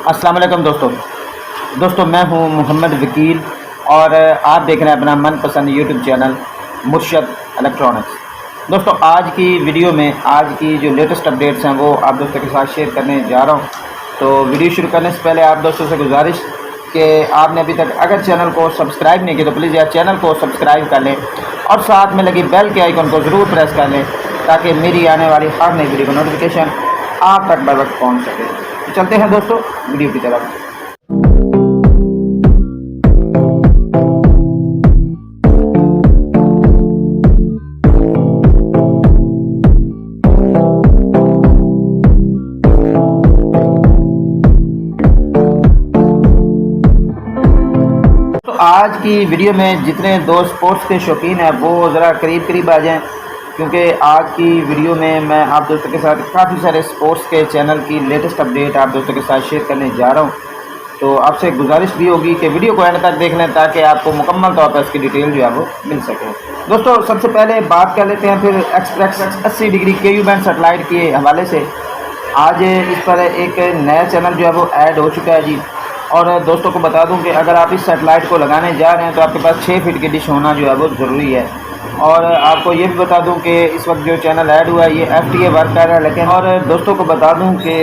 अस्सलाम वालेकुम दोस्तों मैं हूं मोहम्मद वकील और आप देख रहे हैं अपना मनपसंद यूट्यूब चैनल मुर्शद इलेक्ट्रॉनिक्स। दोस्तों आज की वीडियो में आज की जो लेटेस्ट अपडेट्स हैं वो आप दोस्तों के साथ शेयर करने जा रहा हूं। तो वीडियो शुरू करने से पहले आप दोस्तों से गुजारिश कि आपने अभी तक अगर चैनल को सब्सक्राइब नहीं किया तो प्लीज़ यार चैनल को सब्सक्राइब कर लें और साथ में लगी बेल के आइकन को ज़रूर प्रेस कर लें ताकि मेरी आने वाली हर नई वीडियो का नोटिफिकेशन आप तक बर वक्त पहुँच सके। तो चलते हैं दोस्तों वीडियो की तरफ। तो आज की वीडियो में जितने दोस्त स्पोर्ट्स के शौकीन हैं वो ज़रा करीब आ जाएं, क्योंकि आज की वीडियो में मैं आप दोस्तों के साथ काफ़ी सारे स्पोर्ट्स के चैनल की लेटेस्ट अपडेट आप दोस्तों के साथ शेयर करने जा रहा हूं। तो आपसे गुजारिश भी होगी कि वीडियो को एंड तक देख लें ताकि आपको मुकम्मल तौर पर इसकी डिटेल जो है वो मिल सके। दोस्तों सबसे पहले बात कर लेते हैं फिर express 80 degree KU band satellite के हवाले से। आज इस पर एक नया चैनल जो है वो ऐड हो चुका है जी। और दोस्तों को बता दूं कि अगर आप इस सेटेलाइट को लगाने जा रहे हैं तो आपके पास 6 फीट की डिश होना जो है वो ज़रूरी है। और आपको ये भी बता दूं कि इस वक्त जो चैनल ऐड हुआ है ये FTA वर्क कर रहा है, लेकिन और दोस्तों को बता दूं कि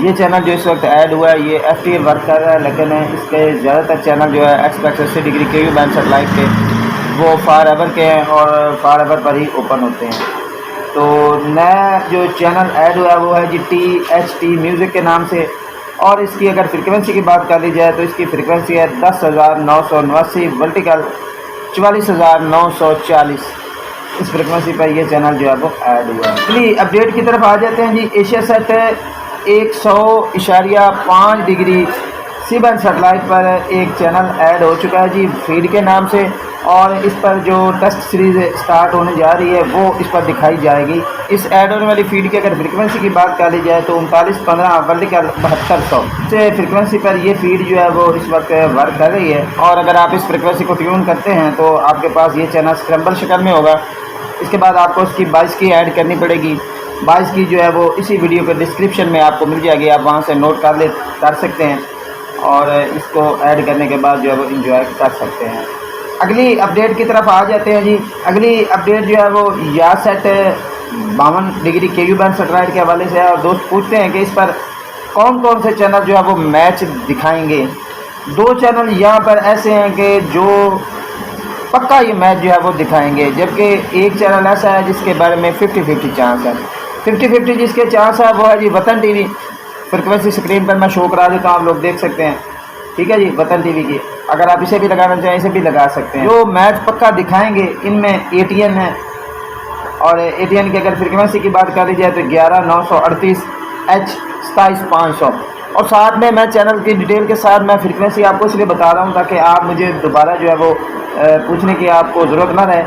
ये चैनल जो इस वक्त ऐड हुआ है ये FTA वर्क कर रहा है, लेकिन इसके ज़्यादातर चैनल जो है express 80 degree KU band satellite के वो फार एवर के हैं और फार एवर पर ही ओपन होते हैं। तो नया जो चैनल ऐड हुआ है वो है जी THT म्यूज़िक के नाम से। और इसकी अगर फ्रिक्वेंसी की बात कर ली जाए तो इसकी फ्रिक्वेंसी है 10,989 वर्टिकल 44,940। इस फ्रिक्वेंसी पर ये चैनल जो है वो ऐड हुआ है। चलिए अपडेट की तरफ आ जाते हैं जी। AsiaSat 100.5 degree C band satellite पर एक चैनल ऐड हो चुका है जी फीड के नाम से। और इस पर जो टेस्ट सीरीज़ स्टार्ट होने जा रही है वो इस पर दिखाई जाएगी। इस ऐड होने वाली फीड की अगर फ्रिक्वेंसी की बात कर ली जाए तो 3915 वर्टिकल 7200 से फ्रिक्वेंसी पर ये फीड जो है वो इस वक्त वर्क कर रही है। और अगर आप इस फ्रिक्वेंसी को ट्यून करते हैं तो आपके पास ये चैनल स्क्रैम्बल शक्ल में होगा। इसके बाद आपको उसकी 22 की ऐड करनी पड़ेगी। 22 की जो है वो इसी वीडियो के डिस्क्रिप्शन में आपको मिल जाएगी, आप वहाँ से नोट कर सकते हैं और इसको ऐड करने के बाद जो है वो इंजॉय कर सकते हैं। अगली अपडेट की तरफ आ जाते हैं जी। अगली अपडेट जो है वो या set 52 degree KU band satellite के हवाले से है। और दोस्त पूछते हैं कि इस पर कौन कौन से चैनल जो है वो मैच दिखाएंगे। 2 चैनल यहाँ पर ऐसे हैं कि जो पक्का ये मैच जो है वो दिखाएंगे, जबकि एक चैनल ऐसा है जिसके बारे में 50-50 चांस है। 50-50 जिसके चांस है वो है जी वतन TV। फ्रिक्वेंसी स्क्रीन पर मैं शो करा देता हूँ, आप लोग देख सकते हैं। ठीक है जी, वतन TV की अगर आप इसे भी लगाना चाहें इसे भी लगा सकते हैं। जो मैच पक्का दिखाएंगे इनमें ATN है। और ATN की अगर फ्रिक्वेंसी की बात कर ली जाए तो 11,938 H 27,500। और साथ में मैं चैनल की डिटेल के साथ मैं फ्रिक्वेंसी आपको इसलिए बता रहा हूँ ताकि आप मुझे दोबारा जो है वो पूछने की आपको ज़रूरत ना रहे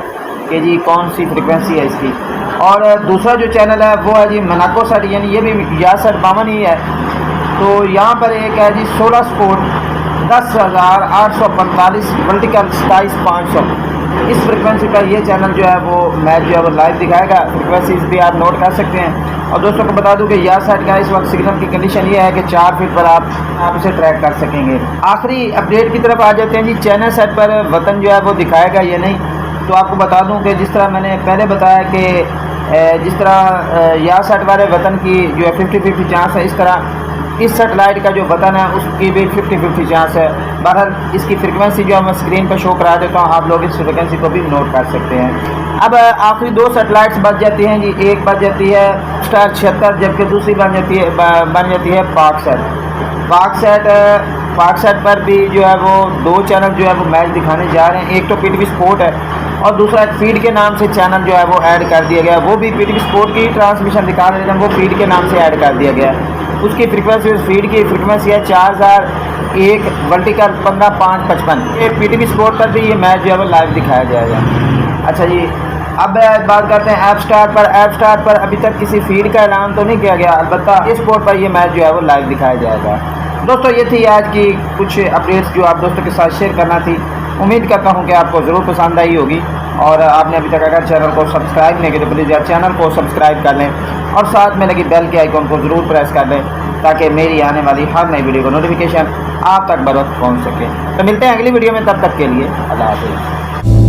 कि जी कौन सी फ्रिक्वेंसी है इसकी। और दूसरा जो चैनल है वो है जी मनाको सेट, यानी ये भी या सेट 52 ही है। तो यहाँ पर एक है जी 16 स्पोर्ट 10,845 वर्टिकल 27,500। इस फ्रिक्वेंसी पर ये चैनल जो है वो मैच जो है वो लाइव दिखाएगा। फ्रिक्वेंसीज भी आप नोट कर सकते हैं। और दोस्तों को बता दूं कि या सेट का इस वक्त सिग्नल की कंडीशन ये है कि 4 फीट पर आप इसे ट्रैक कर सकेंगे। आखिरी अपडेट की तरफ आ जाते हैं जी। चैनल सेट पर वतन जो है वो दिखाएगा या नहीं। तो आपको बता दूं कि जिस तरह मैंने पहले बताया कि जिस तरह या सेट वाले वतन की जो है 50-50 चांस है, इस तरह इस सेटेलाइट का जो वतन है उसकी भी 50-50 चांस है। बहरहाल इसकी फ्रिक्वेंसी जो मैं स्क्रीन पर शो करा देता हूँ, आप लोग इस फ्रिक्वेंसी को भी नोट कर सकते हैं। अब आखिरी 2 सेटेलाइट्स बच जाती हैं जी। एक बच जाती है स्टार 76, जबकि दूसरी बन जाती है पाक सेट पर भी जो है वो 2 चैनल जो है वो मैच दिखाने जा रहे हैं। एक तो PTV स्पोर्ट है और दूसरा फीड के नाम से चैनल जो है वो ऐड कर दिया गया है। वो भी PTV स्पोर्ट की ट्रांसमिशन दिखा रहे हैं, वो फीड के नाम से ऐड कर दिया गया है। उसकी फ्रिक्वेंसी फीड की फ्रिक्वेंसी है 4001 वर्टिकल 15,555। ये PTV स्पोर्ट पर भी ये मैच जो है वो लाइव दिखाया जाएगा। अच्छा जी, अब बात करते हैं ऐप स्टार पर अभी तक किसी फीड का ऐलान तो नहीं किया गया, अलबत्ता इस स्पोर्ट पर ये मैच जो है वो लाइव दिखाया जाएगा। दोस्तों ये थी आज की कुछ अपडेट्स जो आप दोस्तों के साथ शेयर करना थी। उम्मीद करता हूँ कि आपको ज़रूर पसंद आई होगी और आपने अभी तक अगर चैनल को सब्सक्राइब नहीं किया तो प्लीज़ यार चैनल को सब्सक्राइब कर लें और साथ में लगी बेल के आइकॉन को ज़रूर प्रेस कर लें ताकि मेरी आने वाली हर नई वीडियो को नोटिफिकेशन आप तक बर वक्त पहुँच सके। तो मिलते हैं अगली वीडियो में, तब तक के लिए अल्लाह हाफ़िज़।